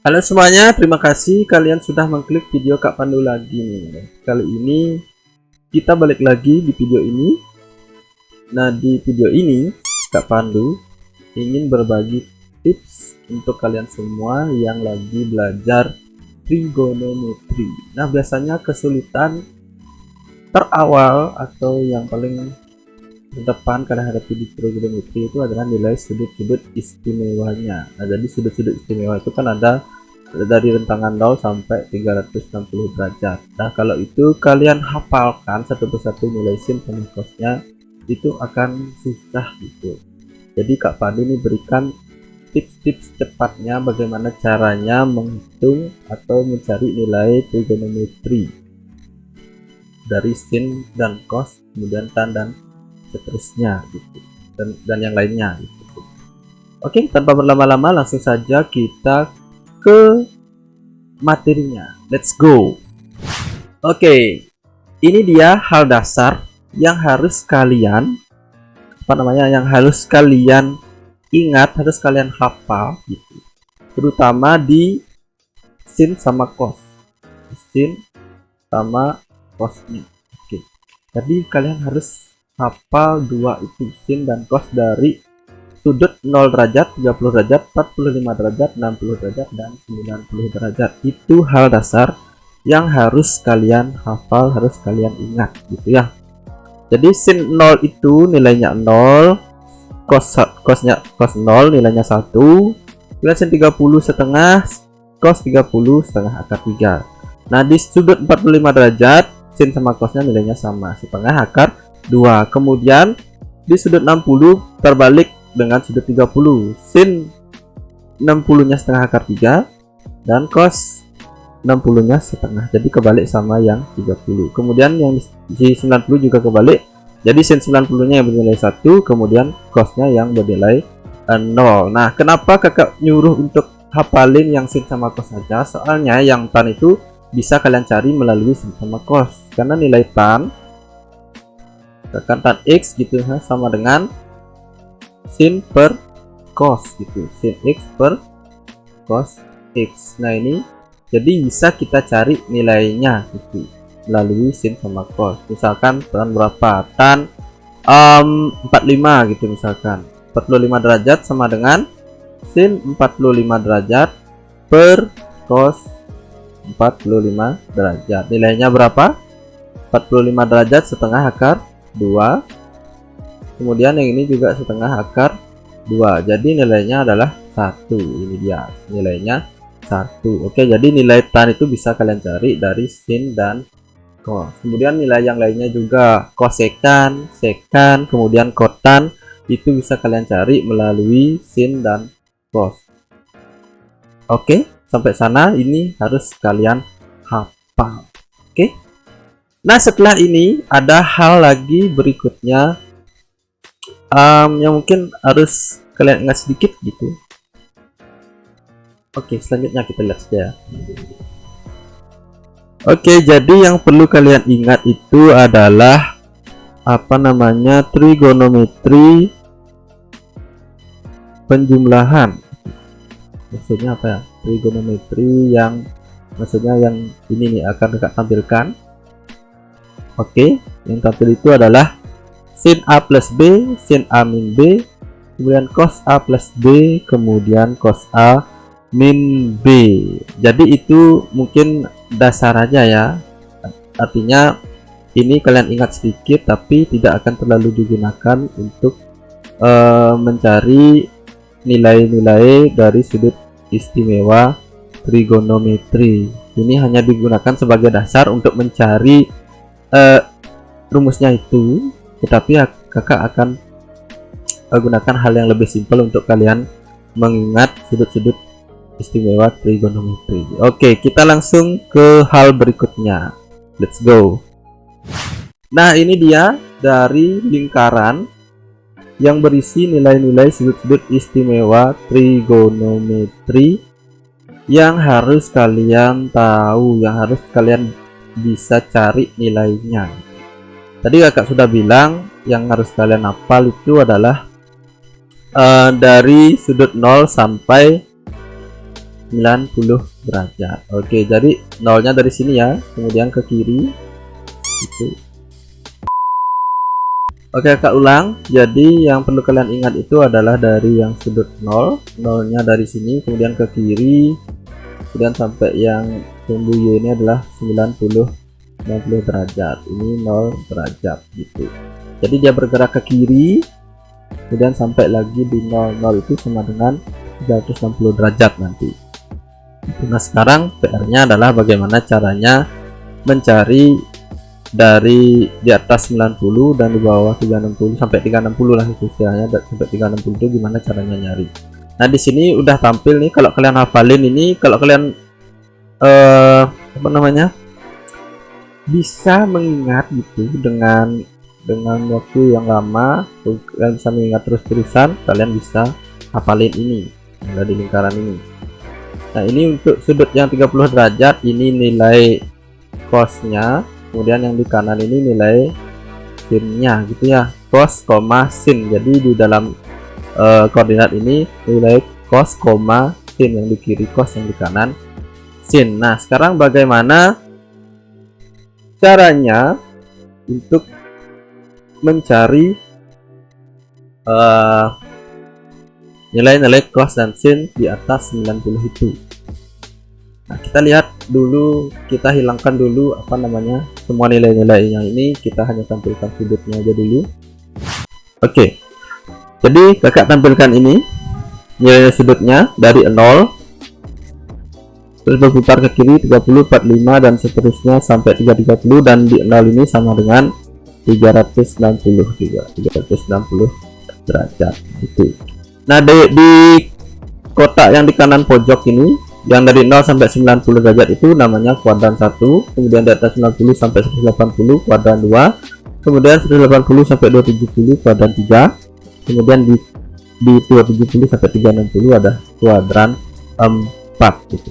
Halo semuanya, terima kasih kalian sudah mengklik video Kak Pandu lagi nih. Kali ini kita balik lagi di video ini. Nah, di video ini Kak Pandu ingin berbagi tips untuk kalian semua yang lagi belajar trigonometri. Nah, biasanya kesulitan terawal atau yang paling terdepan kalian hadapi di trigonometri itu adalah nilai sudut-sudut istimewanya. Nah, jadi sudut-sudut istimewa itu kan ada dari rentangan 0 sampai 360 derajat. Nah, kalau itu kalian hafalkan satu persatu nilai sin sama cosnya, itu akan susah gitu. Jadi Kak Pandu ini berikan tips-tips cepatnya bagaimana caranya menghitung atau mencari nilai trigonometri dari sin dan cos, kemudian tan dan seterusnya gitu, dan yang lainnya gitu. Oke, tanpa berlama-lama langsung saja kita ke materinya. Let's go. Oke, ini dia hal dasar yang harus kalian yang harus kalian ingat, harus kalian hafal gitu, terutama di sin sama cos, sin sama cosnya. Oke, jadi kalian harus hafal dua itu, sin dan cos dari sudut 0 derajat, 30 derajat, 45 derajat, 60 derajat, dan 90 derajat. Itu hal dasar yang harus kalian hafal, harus kalian ingat gitu ya. Jadi sin 0 itu nilainya 0, cos 0 nilainya 1, kemudian sin 30 setengah, cos 30 setengah akar 3. Nah, di sudut 45 derajat sin sama cosnya nilainya sama, setengah akar 2. Kemudian di sudut 60 terbalik dengan sudut 30, sin 60 nya setengah akar 3 dan cos 60 nya setengah, jadi kebalik sama yang 30. Kemudian yang di 90 juga kebalik, jadi sin 90 nya yang bernilai 1, kemudian cosnya yang bernilai 0. Nah, kenapa kakak nyuruh untuk hafalin yang sin sama cos saja? Soalnya yang tan itu bisa kalian cari melalui sin sama cos, karena nilai tan tan x gitu sama dengan sin per cos gitu, sin x per cos x. Nah, ini jadi bisa kita cari nilainya gitu melalui sin sama cos. Misalkan tan berapa, tan 45 gitu, misalkan 45 derajat sama dengan sin 45 derajat per cos 45 derajat. Nilainya berapa? 45 derajat setengah akar 2, kemudian yang ini juga setengah akar 2, jadi nilainya adalah 1. Ini dia nilainya 1. Oke, jadi nilai tan itu bisa kalian cari dari sin dan cos. Kemudian nilai yang lainnya juga kosekan, sekan, kemudian kotan, itu bisa kalian cari melalui sin dan cos. Oke, sampai sana ini harus kalian hafal. Oke. Nah, setelah ini ada hal lagi berikutnya yang mungkin harus kalian ingat sedikit gitu. Oke, selanjutnya kita lihat saja. Oke, jadi yang perlu kalian ingat itu adalah trigonometri penjumlahan. Maksudnya apa ya? Trigonometri yang maksudnya yang ini nih akan kakak tampilkan. Oke, yang tampil itu adalah sin A plus B, sin A min B, kemudian cos A plus B, kemudian cos A min B. Jadi itu mungkin dasar aja ya, artinya ini kalian ingat sedikit tapi tidak akan terlalu digunakan untuk mencari nilai-nilai dari sudut istimewa trigonometri. Ini hanya digunakan sebagai dasar untuk mencari rumusnya itu, tetapi kakak akan gunakan hal yang lebih simpel untuk kalian mengingat sudut-sudut istimewa trigonometri. Oke, kita langsung ke hal berikutnya. Let's go. Nah, ini dia dari lingkaran yang berisi nilai-nilai sudut-sudut istimewa trigonometri yang harus kalian tahu, yang harus kalian bisa cari nilainya. Tadi kakak sudah bilang yang harus kalian hafal itu adalah dari sudut 0 sampai 90 derajat. Oke, jadi nolnya dari sini ya, kemudian ke kiri itu. Oke, Kak ulang. Jadi yang perlu kalian ingat itu adalah dari yang sudut 0, nolnya dari sini, kemudian ke kiri, kemudian sampai yang sumbu Y ini adalah 90 derajat. Ini 0 derajat gitu. Jadi dia bergerak ke kiri, kemudian sampai lagi di 0 itu sama dengan 360 derajat nanti. Nah, sekarang PR-nya adalah bagaimana caranya mencari dari di atas 90 dan di bawah 360 sampai 360 lah itu istilahnya, sampai 360 itu gimana caranya nyari. Nah, di sini udah tampil nih, kalau kalian hafalin ini, kalau kalian apa namanya, bisa mengingat gitu dengan waktu yang lama, kalian bisa mengingat terus-terusan, kalian bisa hafalin ini ada di lingkaran ini. Nah, ini untuk sudut yang 30 derajat, ini nilai cosnya, kemudian yang di kanan ini nilai sinnya gitu ya, cos, sin. Jadi di dalam koordinat ini nilai cos, sin, yang di kiri cos, yang di kanan sin. Nah, sekarang bagaimana caranya untuk mencari nilai-nilai cos dan sin di atas 90 itu? Nah, kita lihat dulu, kita hilangkan dulu apa namanya semua nilai-nilai yang ini, kita hanya tampilkan sudutnya aja dulu. Oke, jadi kakak tampilkan ini nilai sudutnya dari 0 terus berputar ke kiri 30, 45 dan seterusnya sampai 330, dan di 0 ini sama dengan 360 juga, 360 derajat itu. Nah, di kotak yang di kanan pojok ini, yang dari 0 sampai 90 derajat itu namanya kuadran 1, kemudian di atas 90 sampai 180 kuadran 2, kemudian 180 sampai 270 kuadran 3, kemudian di 270 sampai 360 ada kuadran 4 gitu.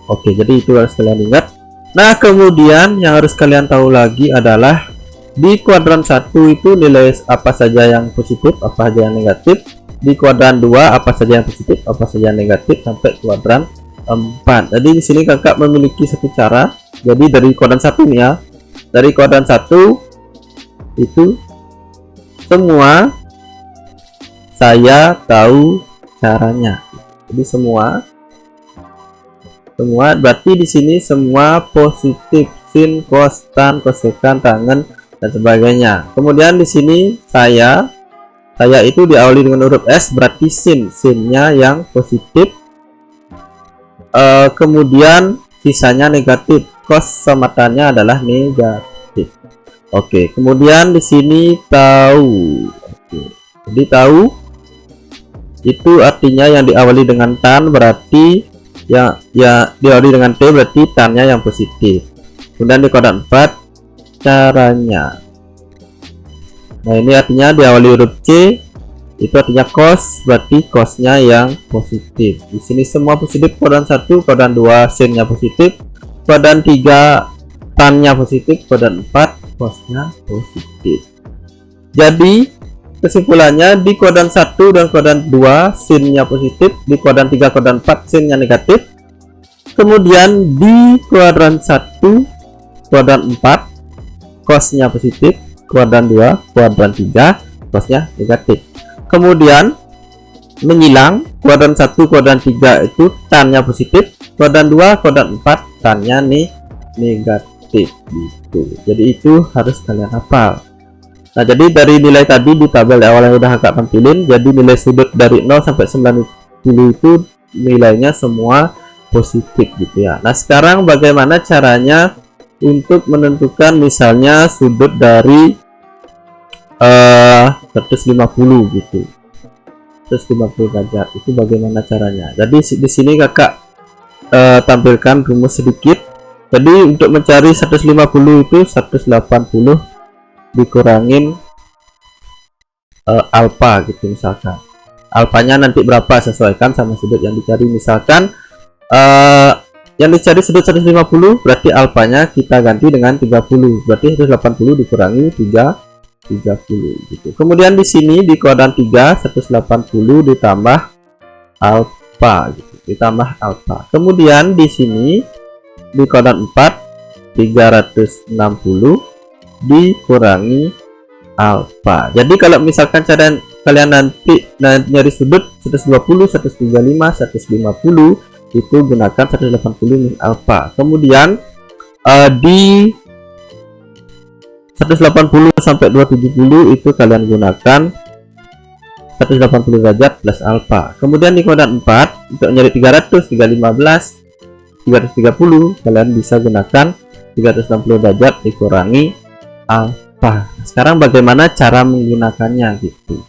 Oke, jadi itu harus kalian ingat. Nah, kemudian yang harus kalian tahu lagi adalah di kuadran 1 itu nilai apa saja yang positif, apa saja yang negatif. Di kuadran 2 apa saja yang positif, apa saja yang negatif, sampai kuadran 4. Jadi di sini kakak memiliki satu cara. Jadi dari kuadran 1 nih ya. Dari kuadran 1 itu semua saya tahu caranya. Jadi semua berarti di sini semua positif, sin, cos, tan, kosekan, tangen dan sebagainya. Kemudian di sini saya itu diawali dengan huruf S, berarti sinnya yang positif, kemudian sisanya negatif, cos sama tannya adalah negatif. Oke, kemudian di sini tahu. Oke, jadi tahu itu artinya yang diawali dengan tan, berarti ya diawali dengan T, berarti tannya yang positif. Kemudian di kuadran 4 caranya. Nah, ini artinya diawali huruf C, itu artinya cos, berarti cosnya yang positif. Di sini semua positif, kuadran 1, kuadran 2 sinnya positif, kuadran 3 tannya positif, kuadran 4 cosnya positif. Jadi kesimpulannya di kuadran 1 dan kuadran 2 sinnya positif, di kuadran 3 kuadran 4 sinnya negatif. Kemudian di kuadran 1 kuadran 4 cosnya positif, kuadran 2 kuadran 3 cosnya negatif. Kemudian menyilang, kuadran 1 kuadran 3 itu tannya positif, kuadran 2 kuadran 4 tannya negatif gitu. Jadi itu harus kalian hafal. Nah, jadi dari nilai tadi di tabel awal yang udah kakak tampilin, jadi nilai sudut dari 0 sampai 90 itu nilainya semua positif gitu ya. Nah, sekarang bagaimana caranya untuk menentukan misalnya sudut dari 150 gitu, 150 derajat, itu bagaimana caranya? Jadi di sini kakak tampilkan rumus sedikit. Jadi untuk mencari 150 itu 180 dikurangin alfa gitu, misalkan alfanya nanti berapa sesuaikan sama sudut yang dicari. Misalkan yang dicari sudut 150, berarti alfanya kita ganti dengan 30, berarti 180 dikurangi 30 gitu. Kemudian di sini di kuadran 3 180 ditambah alfa gitu. ditambah alfa. Kemudian di sini di kuadran 4 360 dikurangi alfa. Jadi kalau misalkan kalian nanti nyari sudut 120, 135, 150 itu gunakan 180 min alfa. Kemudian di 180 sampai 270 itu kalian gunakan 180 derajat plus alfa. Kemudian di kuadran 4 untuk nyari 300, 315, 330 kalian bisa gunakan 360 derajat dikurangi alfa. Sekarang bagaimana cara menggunakannya gitu.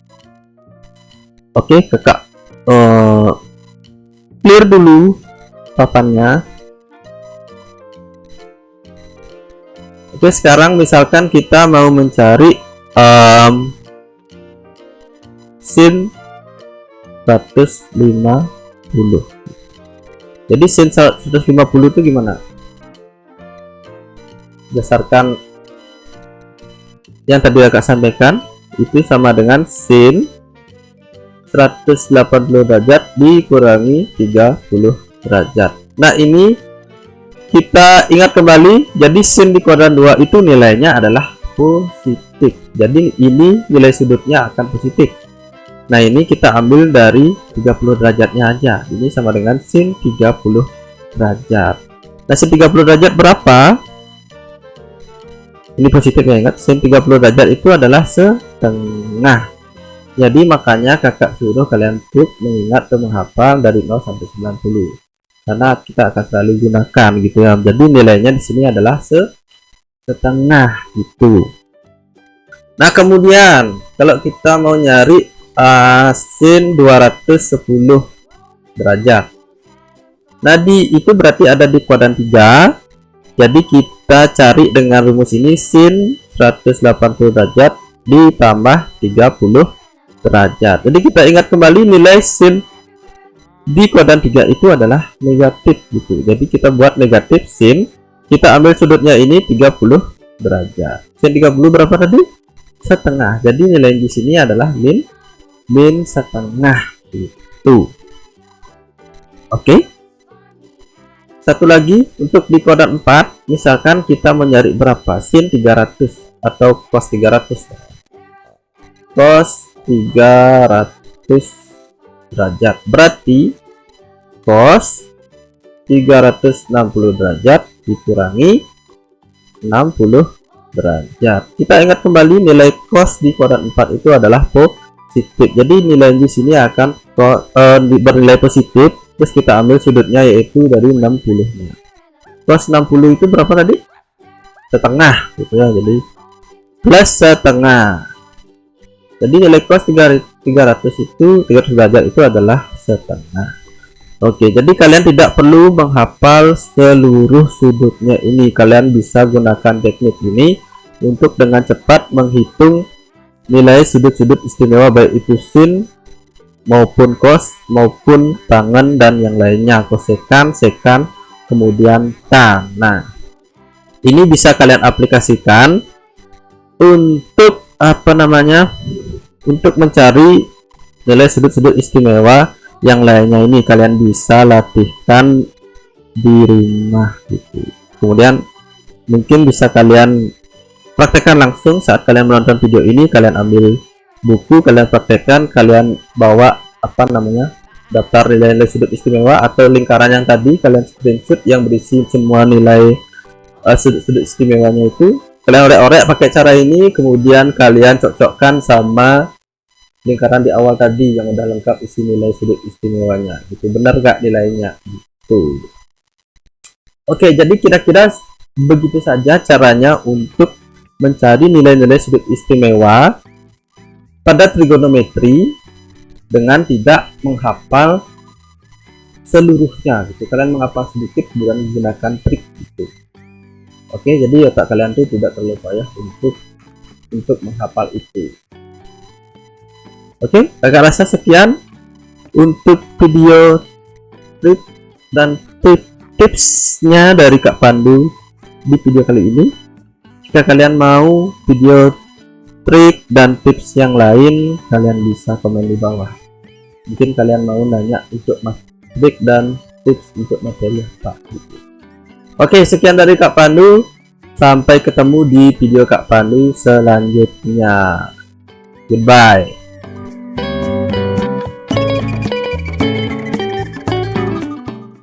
Oke, kakak clear dulu papannya. Oke, sekarang misalkan kita mau mencari sin 150. Jadi sin 150 itu gimana? Berdasarkan yang tadi kakak sampaikan, itu sama dengan sin 180 derajat dikurangi 30 derajat. Nah, ini kita ingat kembali, jadi sin di kuadran 2 itu nilainya adalah positif. Jadi ini nilai sudutnya akan positif. Nah, ini kita ambil dari 30 derajatnya aja. Ini sama dengan sin 30 derajat. Nah, sin 30 derajat berapa? Ini positif ya, ingat, sin 30 derajat itu adalah setengah. Jadi makanya kakak suruh kalian tuh mengingat atau menghafal dari 0 sampai 90. Karena kita akan selalu gunakan gitu ya. Jadi nilainya di sini adalah setengah gitu. Nah, kemudian kalau kita mau nyari sin 210 derajat. Nah, itu berarti ada di kuadran 3. Jadi kita cari dengan rumus ini, sin 180 derajat ditambah 30 derajat. Jadi kita ingat kembali nilai sin di kuadran 3 itu adalah negatif gitu. Jadi kita buat negatif sin, kita ambil sudutnya ini 30 derajat. Sin 30 berapa tadi? Setengah. Jadi nilai di sini adalah min setengah itu. Oke. Satu lagi untuk di kuadran 4, misalkan kita mencari berapa? Sin 300 atau cos 300. Cos 300 derajat. Berarti cos 360 derajat dikurangi 60 derajat. Kita ingat kembali nilai cos di kuadran 4 itu adalah positif. Jadi nilai di sini akan bernilai positif. Terus kita ambil sudutnya yaitu dari 60-nya. Cos 60 itu berapa tadi? Setengah gitu ya. Jadi plus setengah. Jadi nilai cos 300 itu 300 derajat itu adalah setengah. Oke, jadi kalian tidak perlu menghafal seluruh sudutnya ini. Kalian bisa gunakan teknik ini untuk dengan cepat menghitung nilai sudut-sudut istimewa, baik itu sin maupun cos maupun tangen dan yang lainnya, kosekan, sekan, kemudian tan. Nah, ini bisa kalian aplikasikan untuk untuk mencari nilai sudut-sudut istimewa yang lainnya. Ini kalian bisa latihkan di rumah gitu. Kemudian mungkin bisa kalian praktekkan langsung saat kalian menonton video ini. Kalian ambil buku, kalian praktekkan, kalian bawa daftar nilai-nilai sudut istimewa atau lingkaran yang tadi kalian screenshot yang berisi semua nilai sudut-sudut istimewanya itu. Kalian orek-orek pakai cara ini, kemudian kalian cocokkan sama lingkaran di awal tadi yang udah lengkap isi nilai sudut istimewanya. Itu benar gak nilainya? Gitu. Oke, jadi kira-kira begitu saja caranya untuk mencari nilai-nilai sudut istimewa pada trigonometri dengan tidak menghafal seluruhnya gitu. Kalian menghafal sedikit kemudian menggunakan trik gitu. Oke, jadi otak kalian tuh tidak terlalu payah untuk menghafal itu. Oke, kakak rasa sekian untuk video trik dan tipsnya dari Kak Pandu di video kali ini. Jika kalian mau video trik dan tips yang lain, kalian bisa komen di bawah. Mungkin kalian mau nanya untuk back dan tips untuk materi apa gitu. Oke, sekian dari Kak Pandu. Sampai ketemu di video Kak Pandu selanjutnya. Goodbye.